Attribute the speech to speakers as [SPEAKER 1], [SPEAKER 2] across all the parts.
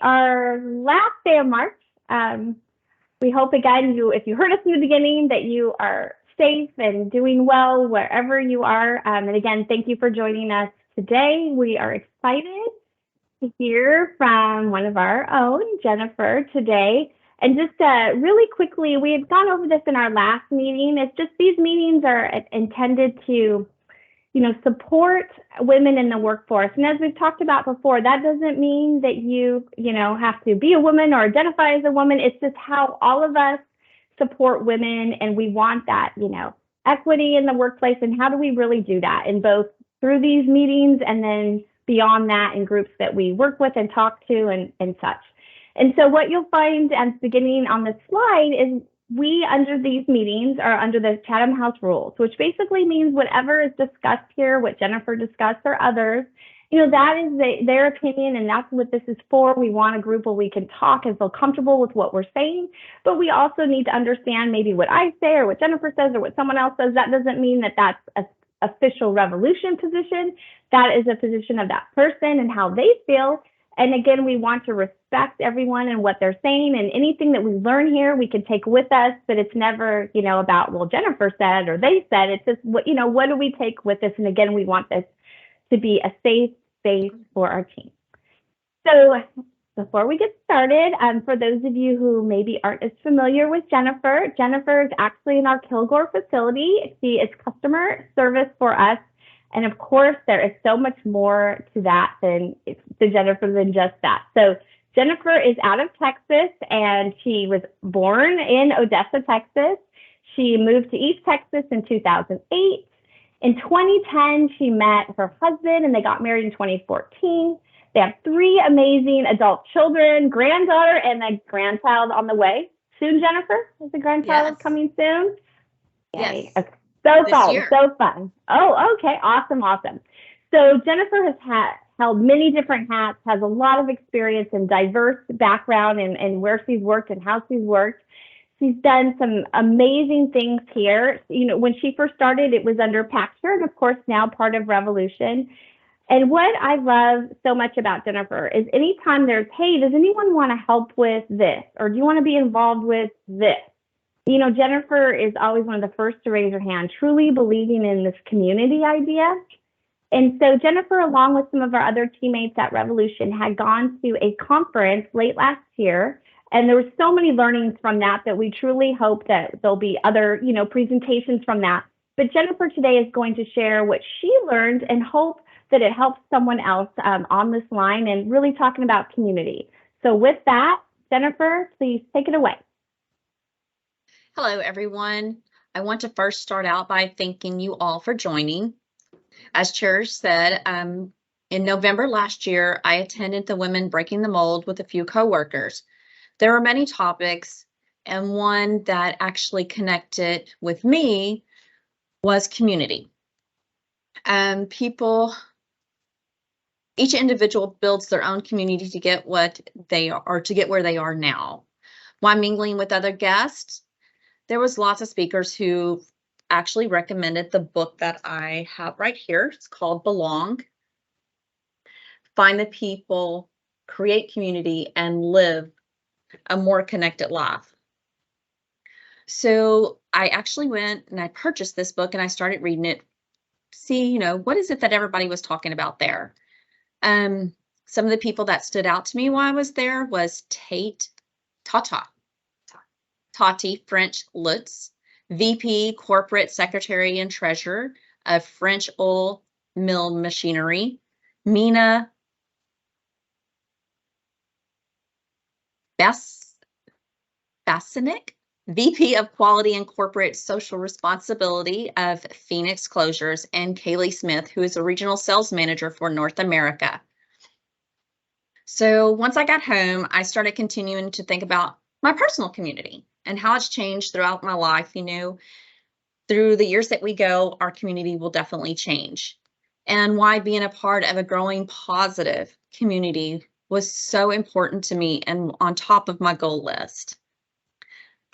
[SPEAKER 1] our last day of March. We hope again, if you heard us in the beginning, that you are safe and doing well wherever you are. And again, thank you for joining us today. We are excited to hear from one of our own, Jennifer, today. And just really quickly, we had gone over this in our last meeting. It's just these meetings are intended to support women in the workforce. And as we've talked about before, that doesn't mean that you have to be a woman or identify as a woman. It's just how all of us support women, and we want that, equity in the workplace. And how do we really do that in both through these meetings and then beyond that in groups that we work with and talk to and such. And so what you'll find at the beginning on this slide is we, under these meetings, are under the Chatham House rules, which basically means whatever is discussed here, what Jennifer discussed or others, that is their opinion, and that's what this is for. We want a group where we can talk and feel comfortable with what we're saying, but we also need to understand maybe what I say or what Jennifer says or what someone else says. That doesn't mean that that's an official Revolution position. That is a position of that person and how they feel. And again, we want to respect everyone and what they're saying, and anything that we learn here, we can take with us, but it's never, about, well, Jennifer said, or they said. It's just, what do we take with us? And again, we want this to be a safe space for our team. So before we get started, for those of you who maybe aren't as familiar with Jennifer, Jennifer is actually in our Kilgore facility. She is customer service for us. And of course, there is so much more to that to Jennifer than just that. So Jennifer is out of Texas, and she was born in Odessa, Texas. She moved to East Texas in 2008. In 2010, she met her husband, and they got married in 2014. They have 3 amazing adult children, granddaughter, and a grandchild on the way. Soon, Jennifer? Is the grandchild coming soon?
[SPEAKER 2] Yes.
[SPEAKER 1] Okay. So fun. Oh, okay. Awesome. So Jennifer has held many different hats, has a lot of experience and diverse background in where she's worked and how she's worked. She's done some amazing things here. When she first started, it was under Paxter, and of course now part of Revolution. And what I love so much about Jennifer is anytime there's, hey, does anyone want to help with this? Or do you want to be involved with this? Jennifer is always one of the first to raise her hand, truly believing in this community idea. And so Jennifer, along with some of our other teammates at Revolution, had gone to a conference late last year. And there were so many learnings from that we truly hope that there'll be other, presentations from that. But Jennifer today is going to share what she learned and hope that it helps someone else on this line, and really talking about community. So with that, Jennifer, please take it away.
[SPEAKER 2] Hello, everyone. I want to first start out by thanking you all for joining. As Chair said, in November last year, I attended the Women Breaking the Mold with a few coworkers. There were many topics, and one that actually connected with me was community. Each individual builds their own community to get what they are, or to get where they are now. While mingling with other guests, there was lots of speakers who actually recommended the book that I have right here. It's called Belong. Find the people, create community, and live a more connected life. So I actually went and I purchased this book, and I started reading it. See, what is it that everybody was talking about there? Some of the people that stood out to me while I was there was Tati French Lutz, VP, Corporate Secretary and Treasurer of French Oil Mill Machinery, Mina Basinik, VP of Quality and Corporate Social Responsibility of Phoenix Closures, and Kaylee Smith, who is a Regional Sales Manager for North America. So once I got home, I started continuing to think about my personal community and how it's changed throughout my life. Through the years that we go, our community will definitely change. And why being a part of a growing positive community was so important to me and on top of my goal list.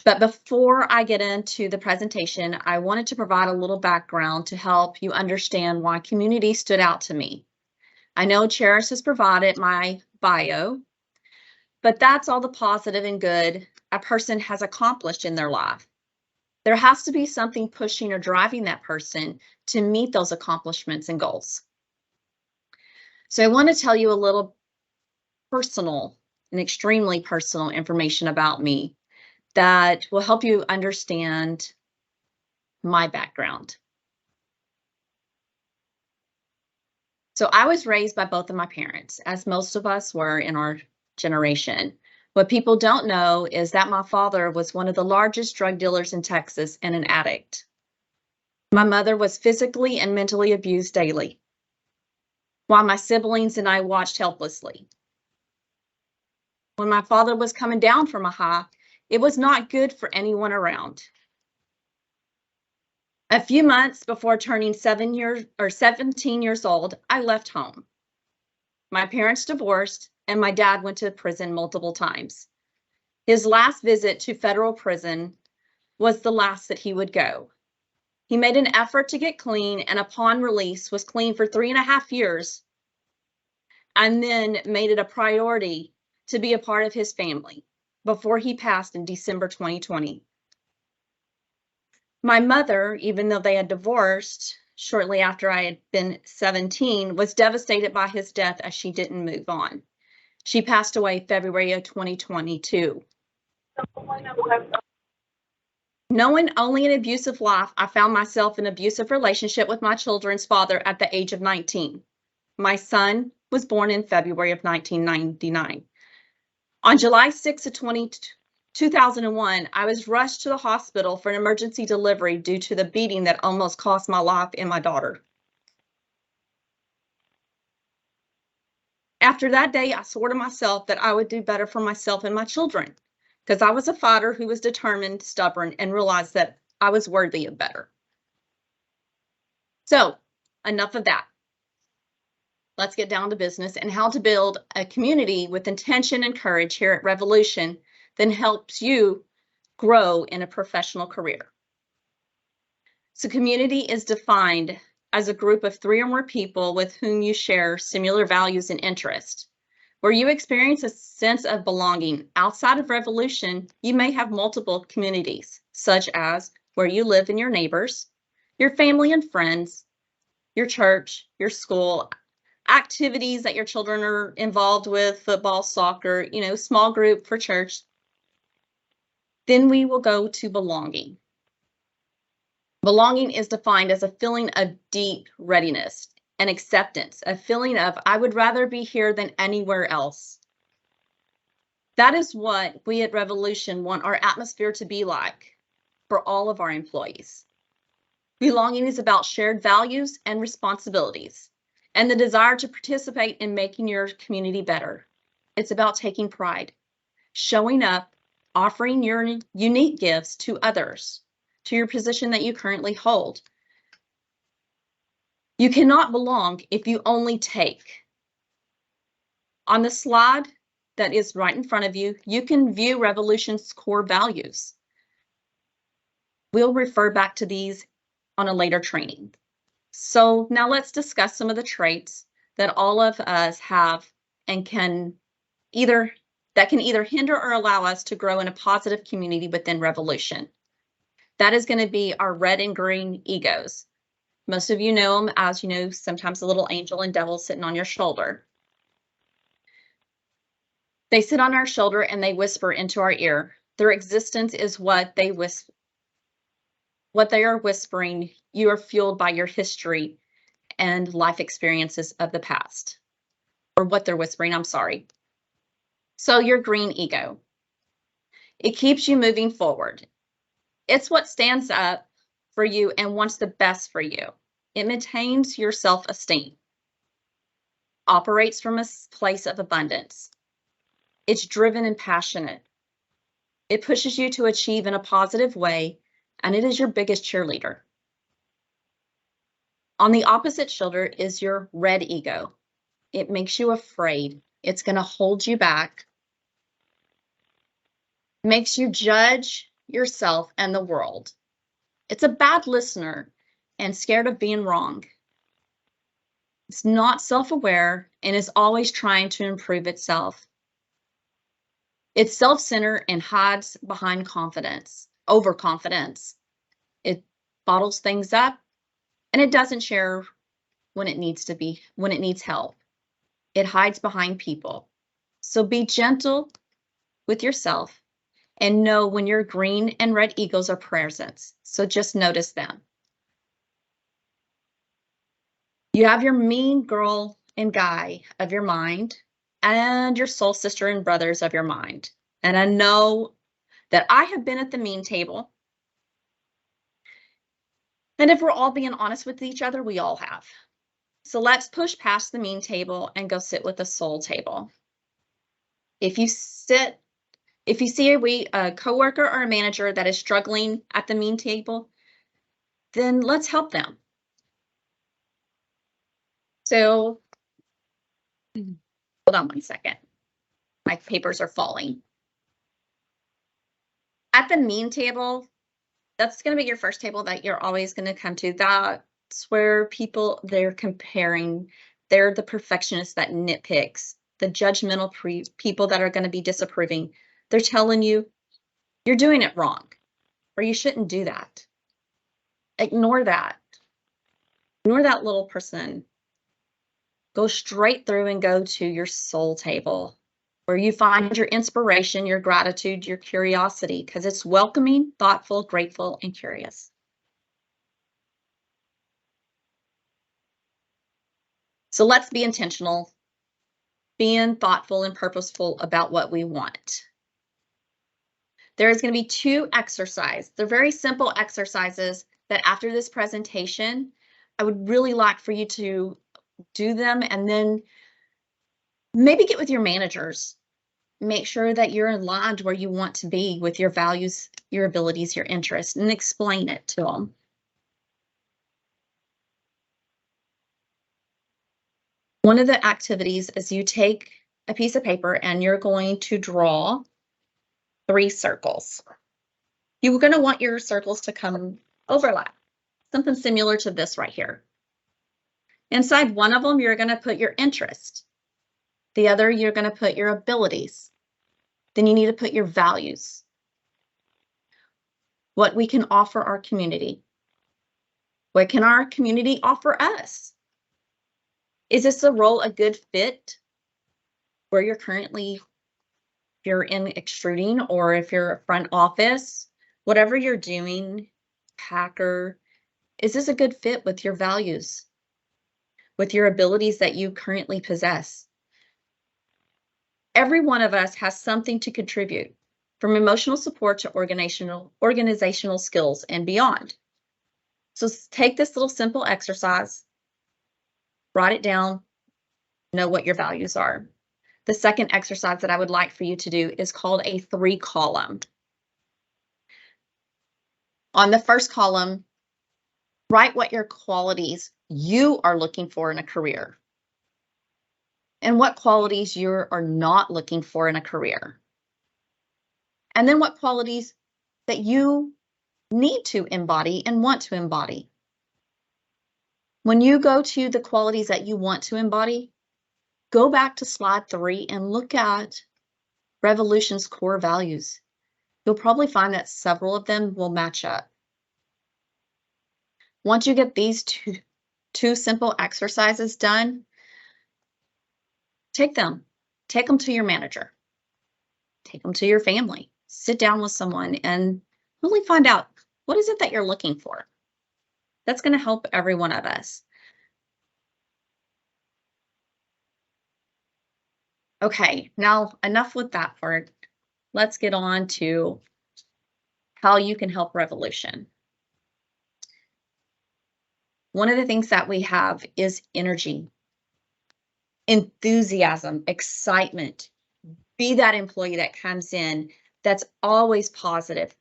[SPEAKER 2] But before I get into the presentation, I wanted to provide a little background to help you understand why community stood out to me. I know Charis has provided my bio, But that's all the positive and good a person has accomplished in their life. There has to be something pushing or driving that person to meet those accomplishments and goals. So I want to tell you a little personal and extremely personal information about me that will help you understand my background. So I was raised by both of my parents, as most of us were in our generation. What people don't know is that my father was one of the largest drug dealers in Texas and an addict. My mother was physically and mentally abused daily, while my siblings and I watched helplessly. When my father was coming down from a high, it was not good for anyone around. A few months before turning 17 years old, I left home. My parents divorced, and my dad went to prison multiple times. His last visit to federal prison was the last that he would go. He made an effort to get clean, and upon release was clean for 3.5 years, and then made it a priority to be a part of his family before he passed in December 2020. My mother, even though they had divorced shortly after I had been 17, was devastated by his death as she didn't move on. She passed away February of 2022. Knowing only an abusive life, I found myself in an abusive relationship with my children's father at the age of 19. My son was born in February of 1999. On July 6 of 2001, I was rushed to the hospital for an emergency delivery due to the beating that almost cost my life and my daughter. After that day, I swore to myself that I would do better for myself and my children, because I was a fighter who was determined, stubborn, and realized that I was worthy of better. So, enough of that. Let's get down to business and how to build a community with intention and courage here at Revolution that helps you grow in a professional career. So community is defined as a group of 3 or more people with whom you share similar values and interests. Where you experience a sense of belonging outside of Revolution, you may have multiple communities, such as where you live and your neighbors, your family and friends, your church, your school, activities that your children are involved with, football, soccer, small group for church. Then we will go to belonging. Belonging is defined as a feeling of deep readiness and acceptance, a feeling of, I would rather be here than anywhere else. That is what we at Revolution want our atmosphere to be like for all of our employees. Belonging is about shared values and responsibilities, and the desire to participate in making your community better. It's about taking pride, showing up, offering your unique gifts to others, to your position that you currently hold. You cannot belong if you only take. On the slide that is right in front of you, you can view Revolution's core values. We'll refer back to these on a later training. So now let's discuss some of the traits that all of us have and can either hinder or allow us to grow in a positive community within Revolution. That is going to be our red and green egos. Most of you know them as, sometimes a little angel and devil sitting on your shoulder. They sit on our shoulder and they whisper into our ear. Their existence is what they are whispering. You are fueled by your history and life experiences of the past, or what they're whispering, I'm sorry. So your green ego, it keeps you moving forward. It's what stands up for you and wants the best for you. It maintains your self-esteem, operates from a place of abundance. It's driven and passionate. It pushes you to achieve in a positive way, and it is your biggest cheerleader. On the opposite shoulder is your red ego. It makes you afraid. It's going to hold you back. Makes you judge yourself and the world. It's a bad listener and scared of being wrong. It's not self-aware and is always trying to improve itself. It's self-centered and hides behind confidence, overconfidence. It bottles things up and it doesn't share when it needs to be, when it needs help. It hides behind people. So be gentle with yourself and know when your green and red egos are present. So just notice them. You have your mean girl and guy of your mind and your soul sister and brothers of your mind. And I know that I have been at the mean table. And if we're all being honest with each other, we all have. So let's push past the mean table and go sit with the soul table. If you see a coworker or a manager that is struggling at the mean table, then let's help them. So, hold on one second. My papers are falling. At the mean table, that's going to be your first table that you're always going to come to. That's where they're comparing. They're the perfectionists that nitpicks, the judgmental people that are going to be disapproving. They're telling you you're doing it wrong or you shouldn't do that. Ignore that. Ignore that little person. Go straight through and go to your soul table where you find your inspiration, your gratitude, your curiosity, because it's welcoming, thoughtful, grateful, and curious. So let's be intentional, being thoughtful and purposeful about what we want. There is going to be 2 exercises. They're very simple exercises that after this presentation, I would really like for you to do them and then maybe get with your managers. Make sure that you're aligned where you want to be with your values, your abilities, your interests, and explain it to them. One of the activities is you take a piece of paper and you're going to draw 3 circles. You're going to want your circles to come overlap, something similar to this right here. Inside one of them, you're going to put your interest. The other, you're going to put your abilities. Then you need to put your values. What we can offer our community. What can our community offer us? Is this a role a good fit where you're currently, if you're in extruding or if you're a front office, whatever you're doing, hacker, is this a good fit with your values, with your abilities that you currently possess? Every one of us has something to contribute, from emotional support to organizational skills and beyond. So take this little simple exercise, write it down, know what your values are. The second exercise that I would like for you to do is called a 3-column. On the first column, write what your qualities you are looking for in a career and what qualities you are not looking for in a career. And then what qualities that you need to embody and want to embody. When you go to the qualities that you want to embody, go back to slide 3 and look at Revolution's core values. You'll probably find that several of them will match up. Once you get these two simple exercises done, take them to your manager, take them to your family, sit down with someone and really find out what is it that you're looking for. That's going to help every one of us. Okay, now enough with that part. Let's get on to how you can help Revolution. One of the things that we have is energy, enthusiasm, excitement. Be that employee that comes in that's always positive.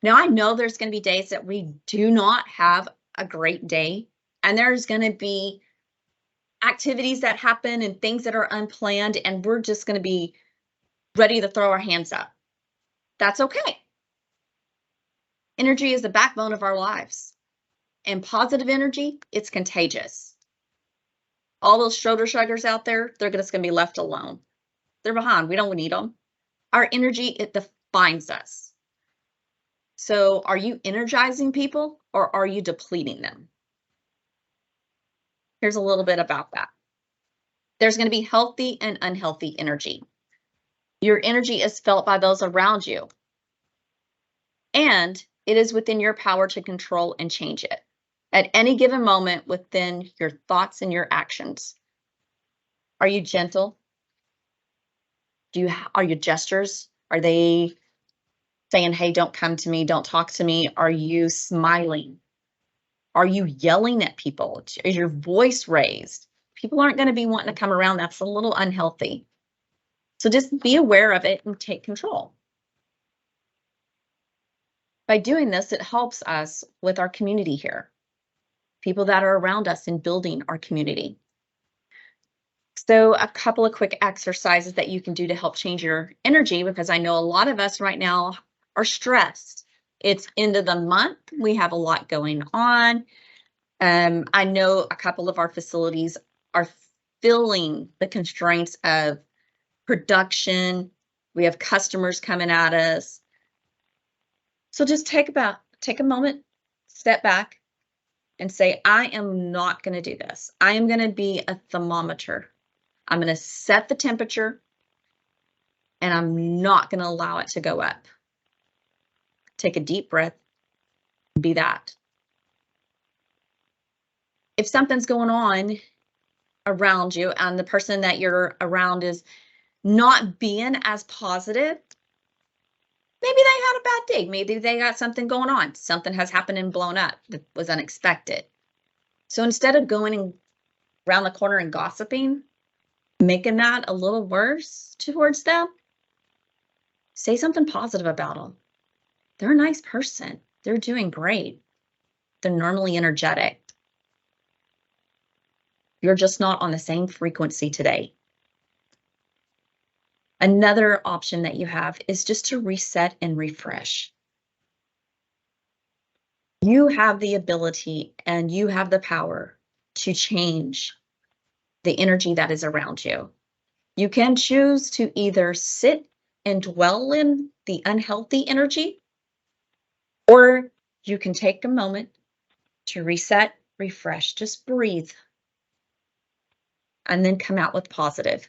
[SPEAKER 2] Now, I know there's going to be days that we do not have a great day, and there's going to be activities that happen and things that are unplanned, and we're just going to be ready to throw our hands up. That's okay. Energy is the backbone of our lives, and positive energy, it's contagious. All those shoulder shruggers out there, they're just going to be left alone. They're behind. We don't need them. Our energy, it defines us. So are you energizing people or are you depleting them? Here's a little bit about that. There's going to be healthy and unhealthy energy. Your energy is felt by those around you, and it is within your power to control and change it at any given moment within your thoughts and your actions. Are you gentle? Are your gestures? Are they saying, hey, don't come to me, don't talk to me? Are you smiling? Are you yelling at people? Is your voice raised? People aren't going to be wanting to come around. That's a little unhealthy. So just be aware of it and take control. By doing this, it helps us with our community here, people that are around us in building our community. So a couple of quick exercises that you can do to help change your energy, because I know a lot of us right now are stressed. It's end of the month. We have a lot going on. I know a couple of our facilities are feeling the constraints of production. We have customers coming at us. So just take a moment, step back and say, I am not going to do this. I am going to be a thermometer. I'm going to set the temperature and I'm not going to allow it to go up. Take a deep breath, be that. If something's going on around you and the person that you're around is not being as positive, maybe they had a bad day. Maybe they got something going on. Something has happened and blown up that was unexpected. So instead of going around the corner and gossiping, making that a little worse towards them, say something positive about them. They're a nice person. They're doing great. They're normally energetic. You're just not on the same frequency today. Another option that you have is just to reset and refresh. You have the ability and you have the power to change the energy that is around you. You can choose to either sit and dwell in the unhealthy energy, or you can take a moment to reset, refresh, just breathe, and then come out with positive.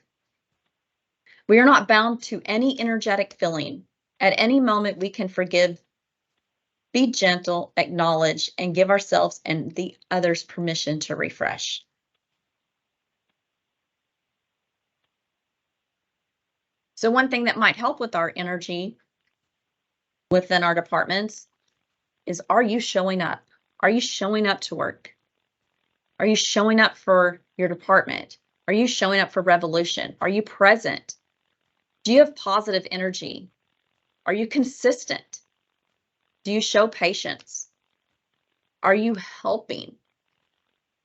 [SPEAKER 2] We are not bound to any energetic feeling. At any moment, we can forgive, be gentle, acknowledge, and give ourselves and the others permission to refresh. So one thing that might help with our energy within our departments is, are you showing up? Are you showing up to work? Are you showing up for your department? Are you showing up for Revolution? Are you present? Do you have positive energy? Are you consistent? Do you show patience? Are you helping?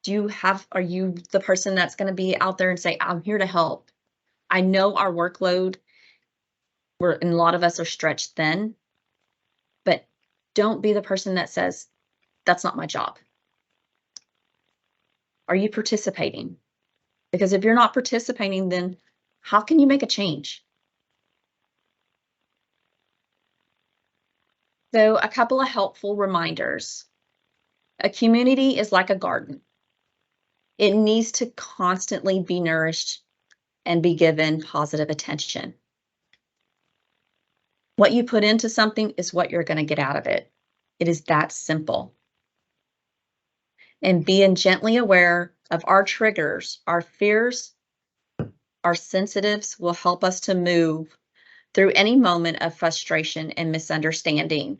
[SPEAKER 2] Are you the person that's going to be out there and say, I'm here to help? I know our workload, and a lot of us are stretched thin, but don't be the person that says, that's not my job. Are you participating? Because if you're not participating, then how can you make a change? So a couple of helpful reminders. A community is like a garden. It needs to constantly be nourished and be given positive attention. What you put into something is what you're going to get out of it. It is that simple. And being gently aware of our triggers, our fears, our sensitives will help us to move through any moment of frustration and misunderstanding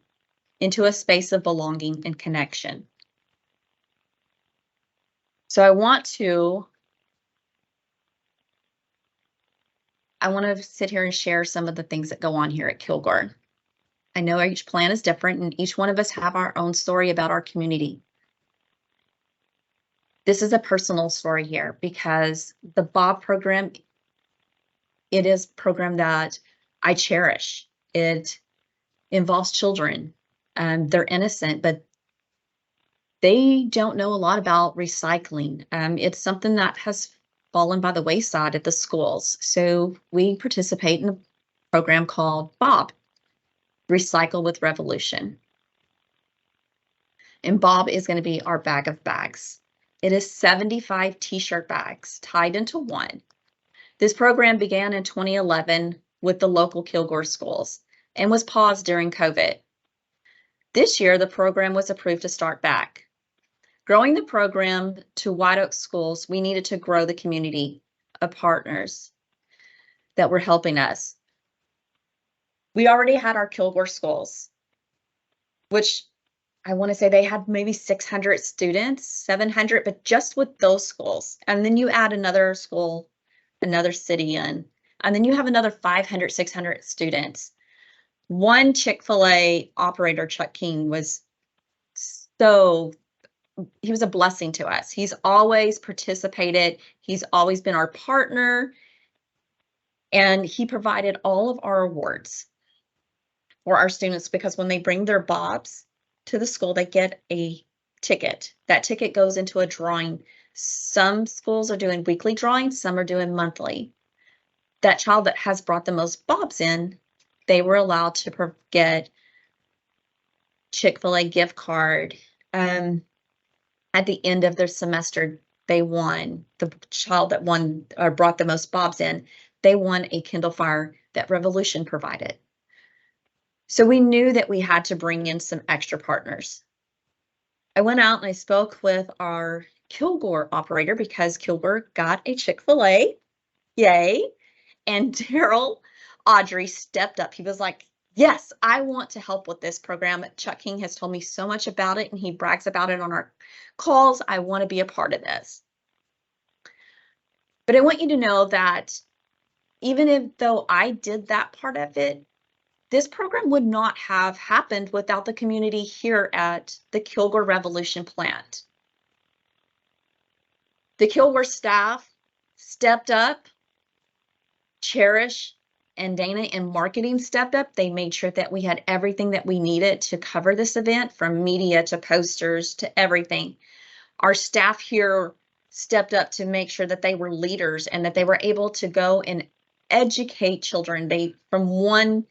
[SPEAKER 2] into a space of belonging and connection. So I want to sit here and share some of the things that go on here at Kilgore. I know each plan is different and each one of us have our own story about our community. This is a personal story here because the Bob program, it is a program that I cherish. It involves children. They're innocent, but they don't know a lot about recycling. It's something that has fallen by the wayside at the schools. So we participate in a program called Bob, Recycle with Revolution. And Bob is going to be our bag of bags. It is 75 t-shirt bags tied into one. This program began in 2011 with the local Kilgore schools and was paused during COVID. This year, the program was approved to start back. Growing the program to White Oak schools, we needed to grow the community of partners that were helping us. We already had our Kilgore schools, which I want to say they had maybe 600 students, 700, but just with those schools. And then you add another school, another city in, and then you have another 500, 600 students. One Chick-fil-A operator, Chuck King, he was a blessing to us. He's always participated. He's always been our partner. And he provided all of our awards for our students, because when they bring their Bobs to the school, they get a ticket. That ticket goes into a drawing. Some schools are doing weekly drawings, some are doing monthly. That child that has brought the most Bobs in, they were allowed to get Chick-fil-A gift card. At the end of their semester, they won. The child that won or brought the most Bobs in, they won a Kindle Fire that Revolution provided. So we knew that we had to bring in some extra partners. I went out and I spoke with our Kilgore operator, because Kilgore got a Chick-fil-A. Yay. And Daryl Audrey stepped up. He was like, yes, I want to help with this program. Chuck King has told me so much about it, and he brags about it on our calls. I want to be a part of this. But I want you to know that even though I did that part of it, this program would not have happened without the community here at the Kilgore Revolution plant. The Kilgore staff stepped up. Cherish and Dana in marketing stepped up. They made sure that we had everything that we needed to cover this event, from media to posters to everything. Our staff here stepped up to make sure that they were leaders and that they were able to go and educate children. From one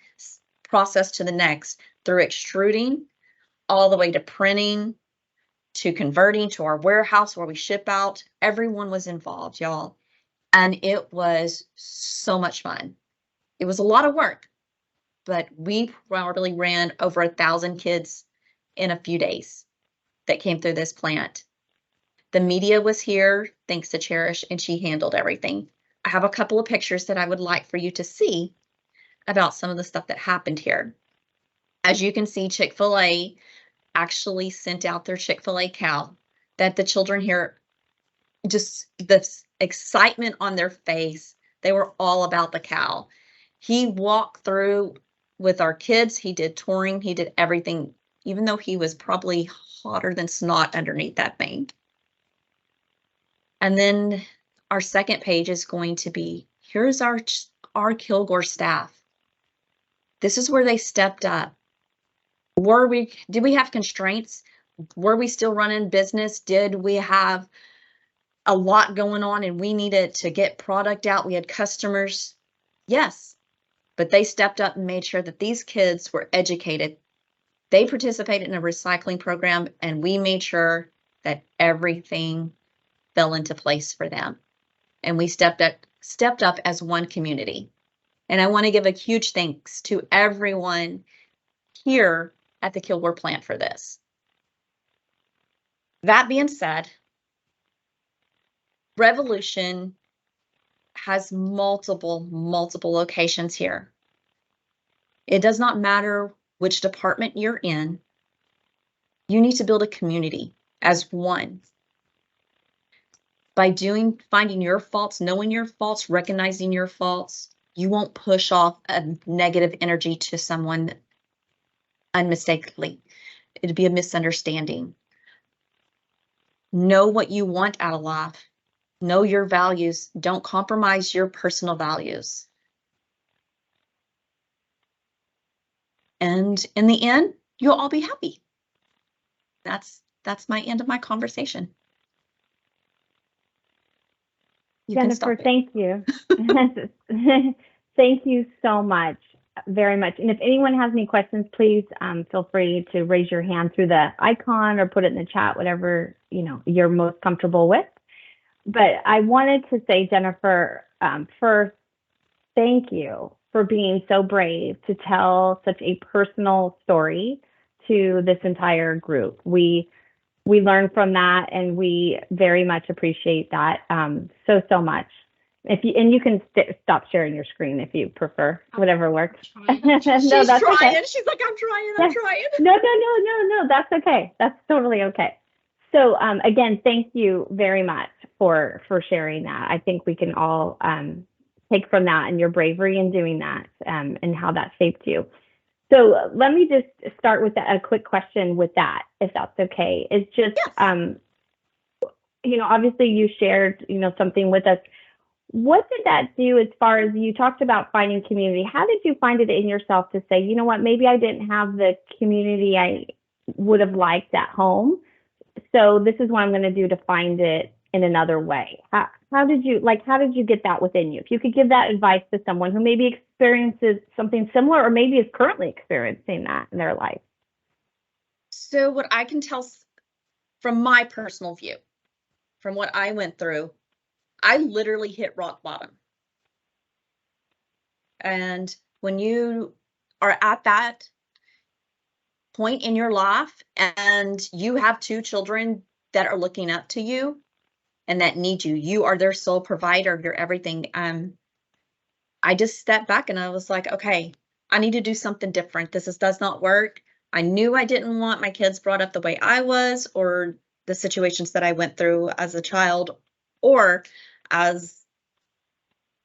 [SPEAKER 2] process to the next, through extruding all the way to printing to converting to our warehouse where we ship out. Everyone was involved, y'all. And it was so much fun. It was a lot of work, but we probably ran over 1,000 kids in a few days that came through this plant. The media was here, thanks to Cherish, and she handled everything. I have a couple of pictures that I would like for you to see about some of the stuff that happened here. As you can see, Chick-fil-A actually sent out their Chick-fil-A cow, that the children here, just the excitement on their face, they were all about the cow. He walked through with our kids. He did touring. He did everything, even though he was probably hotter than snot underneath that thing. And then our second page is going to be, here's our Kilgore staff. This is where they stepped up. Did we have constraints? Were we still running business? Did we have a lot going on and we needed to get product out? We had customers. Yes, but they stepped up and made sure that these kids were educated. They participated in a recycling program, and we made sure that everything fell into place for them. And we stepped up as one community. And I want to give a huge thanks to everyone here at the Kilgore plant for this. That being said, Revolution has multiple locations here. It does not matter which department you're in. You need to build a community as one. By finding your faults, knowing your faults, recognizing your faults, you won't push off a negative energy to someone unmistakably. It'd be a misunderstanding. Know what you want out of life. Know your values. Don't compromise your personal values. And in the end, you'll all be happy. That's my end of my conversation.
[SPEAKER 1] Jennifer, thank you. Thank you so much. very much. And if anyone has any questions, please feel free to raise your hand through the icon or put it in the chat, whatever you're most comfortable with. But I wanted to say, Jennifer, first, thank you for being so brave to tell such a personal story to this entire group. We learn from that, and we very much appreciate that so much. You can stop sharing your screen if you prefer, whatever works.
[SPEAKER 2] No, that's trying. Okay. She's like, I'm trying.
[SPEAKER 1] No, that's okay. That's totally okay. So again, thank you very much for sharing that. I think we can all take from that and your bravery in doing that and how that shaped you. So let me just start with a quick question with that, if that's okay. It's just,
[SPEAKER 2] yes.
[SPEAKER 1] Obviously you shared, something with us. What did that do as far as you talked about finding community? How did you find it in yourself to say, you know what, maybe I didn't have the community I would have liked at home. So this is what I'm going to do to find it in another way. How did you get that within you? If you could give that advice to someone who maybe experiences something similar or maybe is currently experiencing that in their life.
[SPEAKER 2] So what I can tell from my personal view, from what I went through, I literally hit rock bottom. And when you are at that point in your life and you have two children that are looking up to you and that need you, you are their sole provider, you're everything. I just stepped back and I was like, okay, I need to do something different. This does not work. I knew I didn't want my kids brought up the way I was, or the situations that I went through as a child or as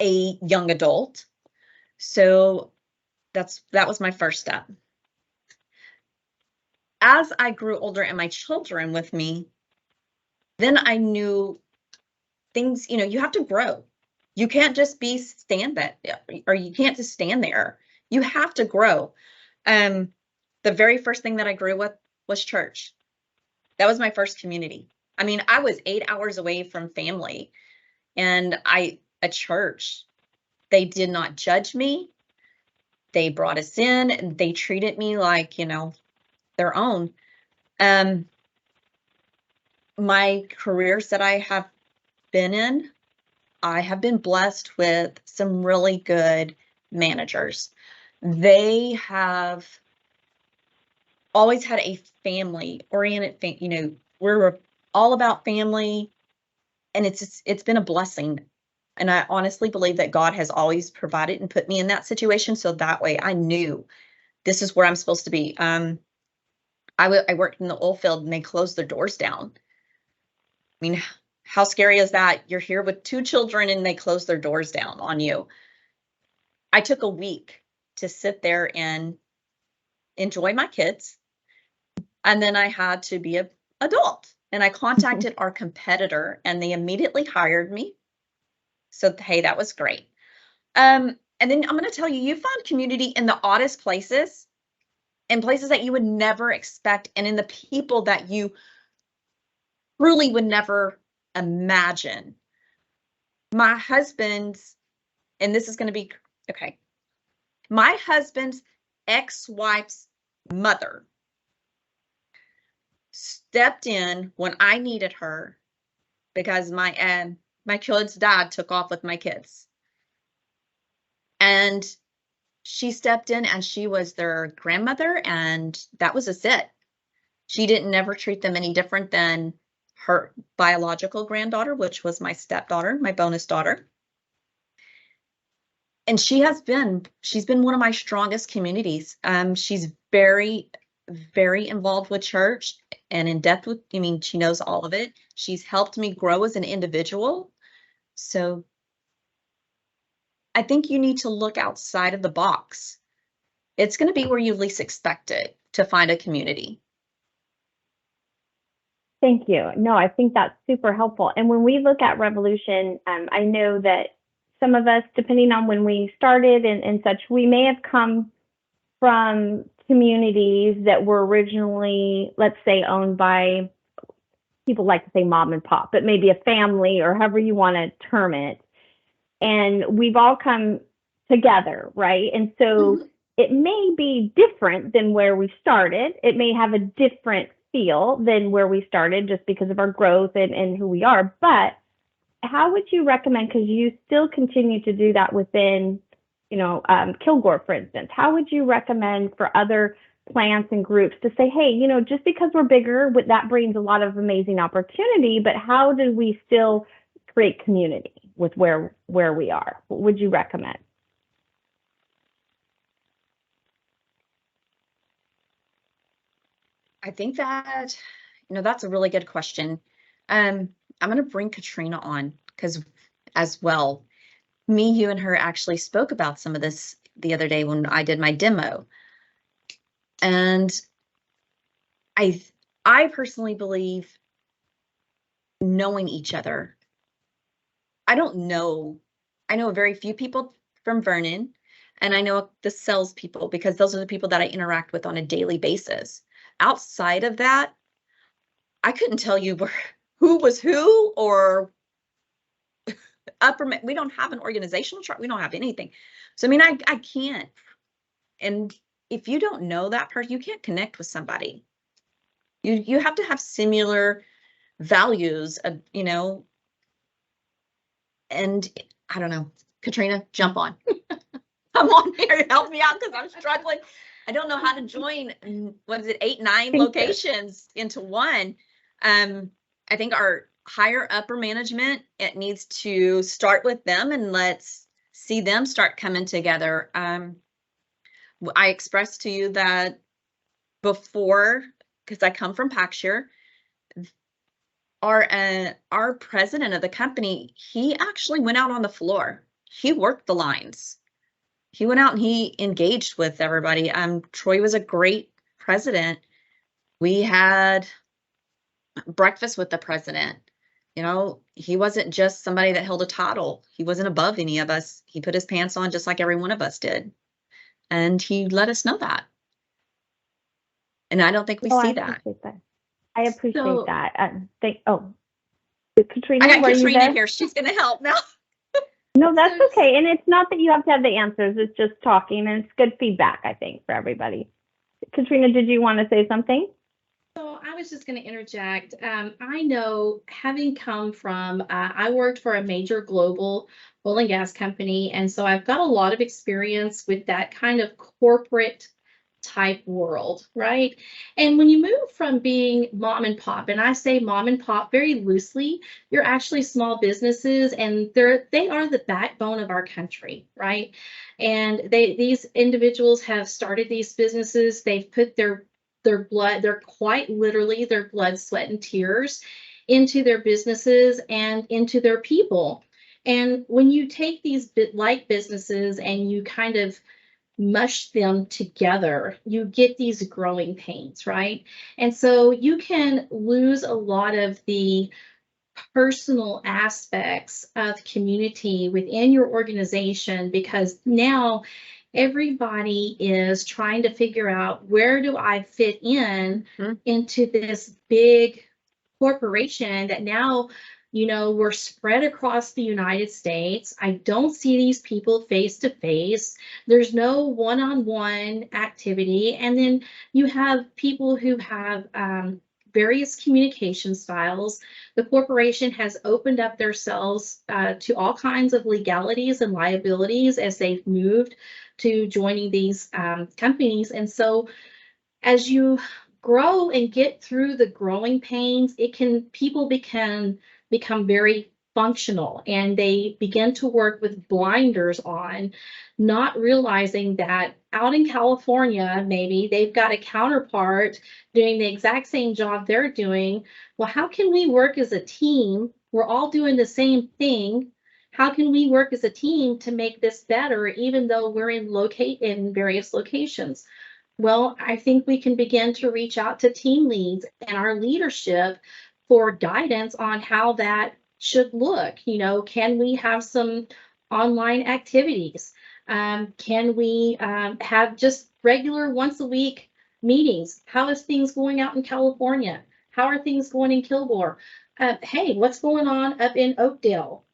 [SPEAKER 2] a young adult. So that was my first step. As I grew older and my children with me, then I knew things, you have to grow. You can't just stand there. You have to grow. The very first thing that I grew with was church. That was my first community. I mean, I was 8 hours away from family, and a church, they did not judge me. They brought us in and they treated me like, their own. My careers that I have been in, I have been blessed with some really good managers. They have always had a family-oriented thing. We're all about family, and it's been a blessing. And I honestly believe that God has always provided and put me in that situation. So that way I knew this is where I'm supposed to be. I worked in the oil field and they closed their doors down. I mean, how scary is that? You're here with 2 children and they close their doors down on you. I took a week to sit there and enjoy my kids. And then I had to be an adult. And I contacted our competitor and they immediately hired me. So, hey, that was great. And then I'm going to tell you, you find community in the oddest places, in places that you would never expect, and in the people that you truly would never imagine. My husband's, and this is going to be, okay, my husband's ex-wife's mother stepped in when I needed her because my kid's dad took off with my kids. And she stepped in and she was their grandmother, and that was just it. She didn't never treat them any different than her biological granddaughter, which was my stepdaughter, my bonus daughter. And she's been one of my strongest communities. She's very, very involved with church and in depth with, she knows all of it. She's helped me grow as an individual. So I think you need to look outside of the box. It's going to be where you least expect it to find a community.
[SPEAKER 1] Thank you. No, I think that's super helpful. And when we look at Revolution, I know that some of us, depending on when we started and such, we may have come from communities that were originally, let's say, owned by, people like to say mom and pop, but maybe a family or however you want to term it. And we've all come together, right? And so it may be different than where we started. It may have a different feel than where we started just because of our growth and who we are. But how would you recommend, because you still continue to do that within, Kilgore, for instance, how would you recommend for other plants and groups to say, hey, just because we're bigger, that brings a lot of amazing opportunity, but how do we still create community with where we are? What would you recommend?
[SPEAKER 2] I think that, that's a really good question. I'm going to bring Katrina on because as well, me, you, and her actually spoke about some of this the other day when I did my demo. And I personally believe knowing each other. I know very few people from Vernon, and I know the salespeople because those are the people that I interact with on a daily basis. Outside of that, I couldn't tell you who was who or we don't have an organizational chart. We don't have anything. So, I mean, I can't. And if you don't know that person, you can't connect with somebody. You have to have similar values, and I don't know. Katrina, jump on. Come on here, help me out because I'm struggling. I don't know how to join, what is it, 8, 9 locations into one. I think our higher upper management, it needs to start with them and let's see them start coming together. I expressed to you that before, because I come from Packshire, our president of the company, he actually went out on the floor. He worked the lines. He went out and he engaged with everybody. Troy was a great president. We had breakfast with the president. He wasn't just somebody that held a title. He wasn't above any of us. He put his pants on just like every one of us did. And he let us know that. And I don't think we see that.
[SPEAKER 1] I appreciate that. Katrina,
[SPEAKER 2] I got Katrina here. She's going to help now.
[SPEAKER 1] No, that's okay. And it's not that you have to have the answers. It's just talking, and it's good feedback, I think, for everybody. Katrina, did you want to say something?
[SPEAKER 3] So I was just going to interject. I know, having come from, I worked for a major global oil and gas company, and so I've got a lot of experience with that kind of corporate type world, right? And when you move from being mom and pop, and I say mom and pop very loosely, you're actually small businesses, and they are the backbone of our country, right? And these individuals have started these businesses. They've put their blood, they're quite literally their blood, sweat, and tears into their businesses and into their people. And when you take these like businesses and you kind of mush them together, you get these growing pains, right? And so you can lose a lot of the personal aspects of community within your organization because now everybody is trying to figure out, where do I fit in into this big corporation that now, we're spread across the United States. I don't see these people face to face. There's no one-on-one activity. And then you have people who have various communication styles. The corporation has opened up themselves to all kinds of legalities and liabilities as they've moved to joining these companies. And so as you grow and get through the growing pains, people become very functional, and they begin to work with blinders on, not realizing that out in California, maybe they've got a counterpart doing the exact same job they're doing. Well, how can we work as a team? We're all doing the same thing. How can we work as a team to make this better, even though we're in various locations? Well, I think we can begin to reach out to team leads and our leadership for guidance on how that should look. Can we have some online activities? Can we have just regular once a week meetings? How is things going out in California? How are things going in Kilgore? Hey, what's going on up in Oakdale?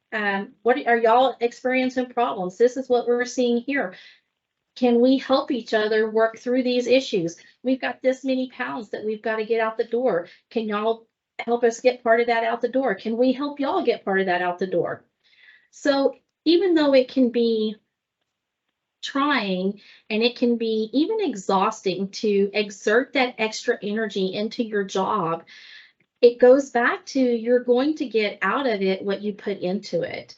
[SPEAKER 3] What are y'all experiencing problems? This is what we're seeing here. Can we help each other work through these issues? We've got this many pounds that we've got to get out the door. Can y'all help us get part of that out the door? Can we help y'all get part of that out the door? So even though it can be trying and it can be even exhausting to exert that extra energy into your job, it goes back to you're going to get out of it what you put into it.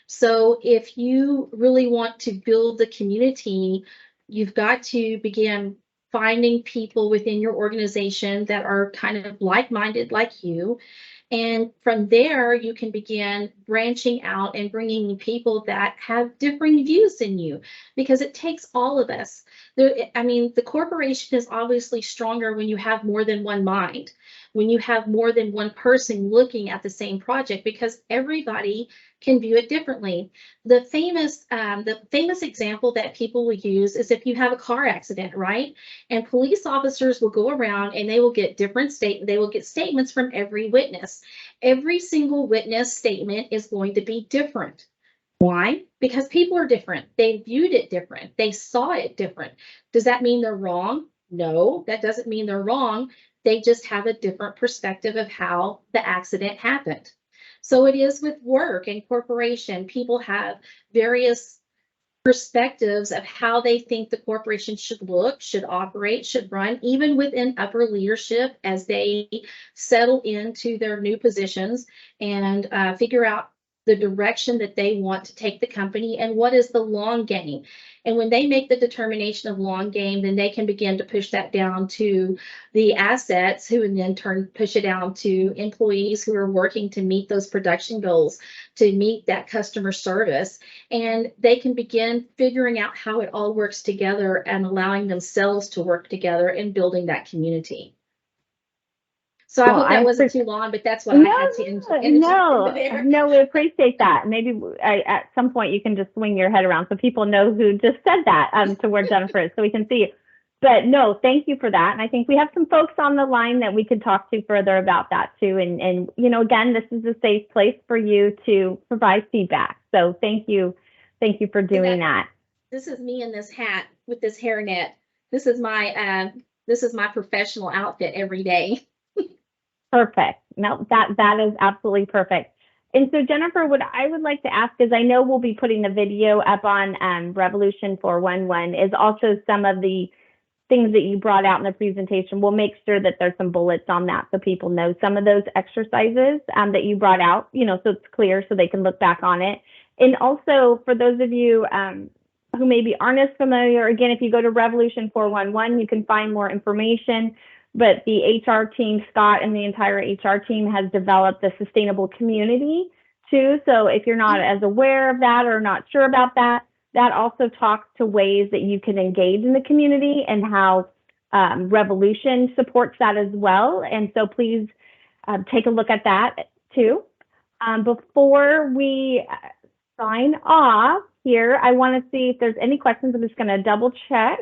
[SPEAKER 3] So if you really want to build the community, you've got to begin finding people within your organization that are kind of like-minded like you. And from there, you can begin branching out and bringing people that have differing views than you, because it takes all of us. I mean, the corporation is obviously stronger when you have more than one mind, when you have more than one person looking at the same project, because everybody can view it differently. The famous example that people will use is if you have a car accident, right? And police officers will go around and they will get statements from every witness. Every single witness statement is going to be different. Why? Because people are different. They viewed it different. They saw it different. Does that mean they're wrong? No, that doesn't mean they're wrong. They just have a different perspective of how the accident happened. So it is with work and corporation. People have various perspectives of how they think the corporation should look, should operate, should run, even within upper leadership as they settle into their new positions and figure out the direction that they want to take the company and what is the long game. And when they make the determination of long game, then they can begin to push that down to the assets, who in then turn push it down to employees who are working to meet those production goals, to meet that customer service. And they can begin figuring out how it all works together and allowing themselves to work together and building that community. So I hope that wasn't too long, but that's what I had to interject.
[SPEAKER 1] No, we appreciate that. Maybe at some point you can just swing your head around so people know who just said that to where Jennifer is, so we can see. But no, thank you for that. And I think we have some folks on the line that we could talk to further about that too. And you know, again, this is a safe place for you to provide feedback. So thank you for doing that.
[SPEAKER 3] This is me in this hat with this hairnet. This is my professional outfit every day.
[SPEAKER 1] Perfect. No, that is absolutely perfect. And so, Jennifer, what I would like to ask is, I know we'll be putting the video up on Revolution 411, is also some of the things that you brought out in the presentation. We'll make sure that there's some bullets on that so people know some of those exercises that you brought out, you know, so it's clear so they can look back on it. And also, for those of you who maybe aren't as familiar, again, if you go to Revolution 411, you can find more information. But the HR team, Scott and the entire HR team, has developed a sustainable community too. So if you're not as aware of that or not sure about that, that also talks to ways that you can engage in the community and how Revolution supports that as well. And so please take a look at that too. Before we sign off here, I want to see if there's any questions. I'm just going to double check.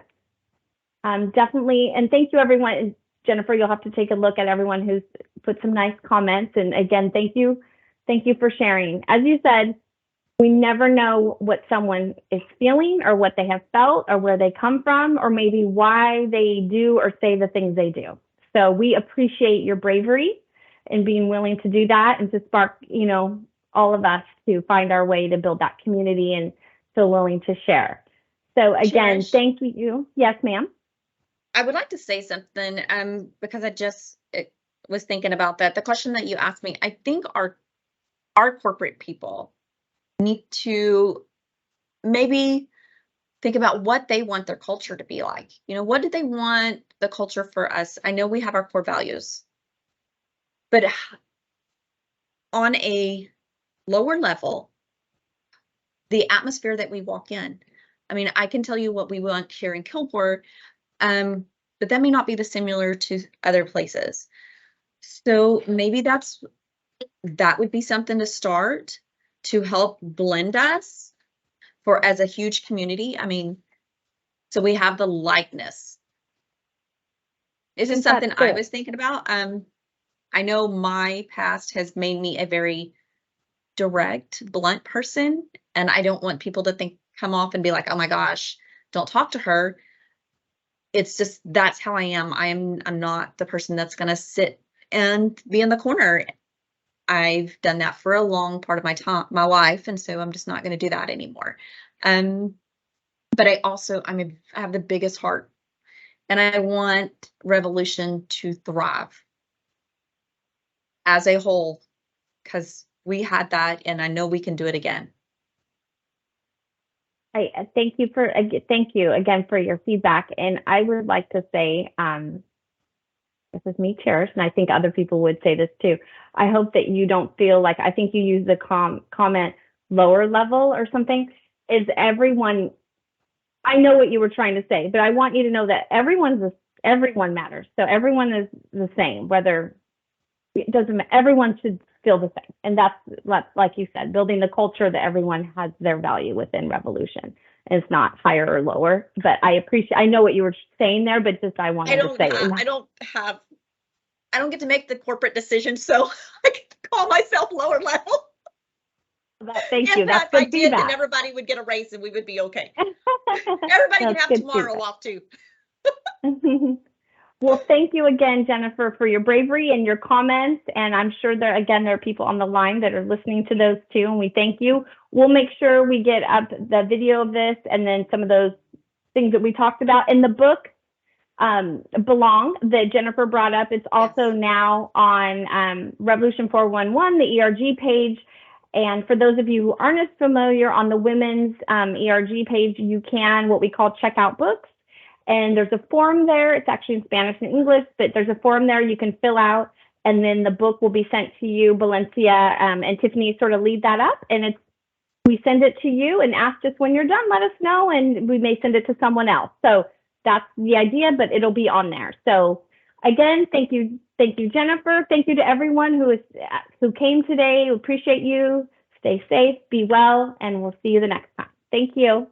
[SPEAKER 1] Definitely. And thank you, everyone. Jennifer, you'll have to take a look at everyone who's put some nice comments. And again, thank you for sharing. As you said, we never know what someone is feeling or what they have felt or where they come from or maybe why they do or say the things they do. So we appreciate your bravery in being willing to do that and to spark, you know, all of us to find our way to build that community and so willing to share. So again, thank you. Yes, ma'am.
[SPEAKER 2] I would like to say something because I just was thinking about that. The question that you asked me, I think our corporate people need to maybe think about what they want their culture to be like. You know, what do they want the culture for us? I know we have our core values, but on a lower level, the atmosphere that we walk in. I mean, I can tell you what we want here in Kilgore, but that may not be the similar to other places. So maybe that would be something to start to help blend us for as a huge community. I mean, so we have the likeness. This is something I was thinking about. I know my past has made me a very direct, blunt person, and I don't want people to come off and be like, oh my gosh, don't talk to her. It's just, that's how I am. I'm not the person that's going to sit and be in the corner. I've done that for a long part of my life. And so I'm just not going to do that anymore. But I have the biggest heart, and I want Revolution to thrive as a whole, because we had that, and I know we can do it again.
[SPEAKER 1] I thank you again for your feedback. And I would like to say, this is me, Cherish, and I think other people would say this too. I hope that you don't feel like, I think you use the comment lower level or something. Is everyone, I know what you were trying to say, but I want you to know that everyone matters. So everyone is the same, whether it doesn't matter, everyone should feel the same. And that's, like you said, building the culture that everyone has their value within Revolution. And it's not higher or lower, but I know what you were saying there, but just I wanted to say it.
[SPEAKER 2] I don't get to make the corporate decision, so I can call myself lower level.
[SPEAKER 1] Thank you. That's good feedback.
[SPEAKER 2] Then everybody would get a raise and we would be okay. Everybody can have tomorrow off too.
[SPEAKER 1] Well, thank you again, Jennifer, for your bravery and your comments. And I'm sure there are people on the line that are listening to those too. And we thank you. We'll make sure we get up the video of this and then some of those things that we talked about in the book. Belong, that Jennifer brought up. It's also now on Revolution 411, the ERG page. And for those of you who aren't as familiar, on the women's ERG page, you can what we call check out books. And there's a form there. It's actually in Spanish and English, but there's a form there you can fill out. And then the book will be sent to you. Valencia and Tiffany sort of lead that up. And we send it to you and ask us when you're done, let us know. And we may send it to someone else. So that's the idea, but it'll be on there. So again, thank you, Jennifer. Thank you to everyone who came today. We appreciate you. Stay safe, be well, and we'll see you the next time. Thank you.